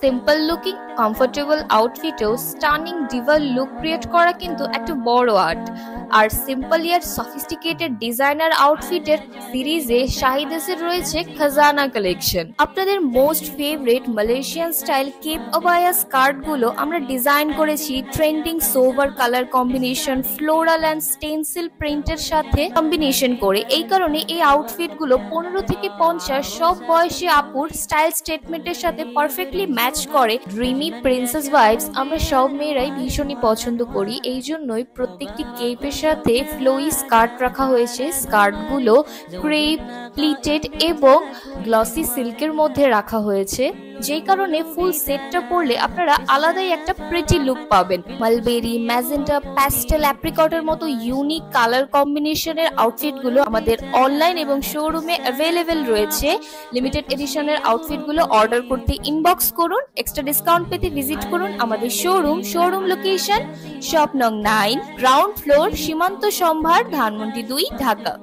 Simple looking comfortable আউটফিটেও stunning ডিভাল look create করা কিন্তু একটা বড় আর্ট। আর সিম্পল ইয়ার সফিস্টিকেটেড ডিজাইনার আউটফিটের সিরিজে শাহিদেসের রয়েছে খাজানা কালেকশন। আপনাদের most favourite Malaysian style cape আবায়া স্কার্ট গুলো আমরা ডিজাইন করেছি trending sober colour combination, floral and stencil প্রিন্টের সাথে কম্বিনেশন করে। এই কারণে এই আউটফিট গুলো 15 থেকে 50 সব বয়সী আপুর স্টাইল স্টেটমেন্টের সাথে পারফেক্টলি ম্যাচ করে। ড্রিমি প্রিন্সেস ভাইবস আমরা সব মেয়েরাই ভীষণই পছন্দ করি, এই জন্যই প্রত্যেকটি কেপের সাথে ফ্লোই স্কার্ট রাখা হয়েছে। স্কার্ট গুলো ক্রেপ, প্লিটেড এবং গ্লসি সিল্কের মধ্যে রাখা হয়েছে, যেই কারণে ফুল সেটটা পরলে আপনারা আলাদাই একটা প্রিটি লুক পাবেন। মালবেরি, ম্যাজেন্টা, প্যাস্টেল, অ্যাপ্রিকটের মতো ইউনিক কালার কম্বিনেশনের আউটফিট গুলো আমাদের অনলাইন এবং শোরুমে অ্যাভেলেবেল রয়েছে। লিমিটেড এডিশনের আউটফিট গুলো অর্ডার করতে ইনবক্স করুন, এক্সট্রা ডিসকাউন্ট পেতে ভিজিট করুন আমাদের শোরুম লোকেশন শপ নং 9, গ্রাউন্ড ফ্লোর, সীমান্ত সম্ভার, ধানমন্ডি 2, ঢাকা।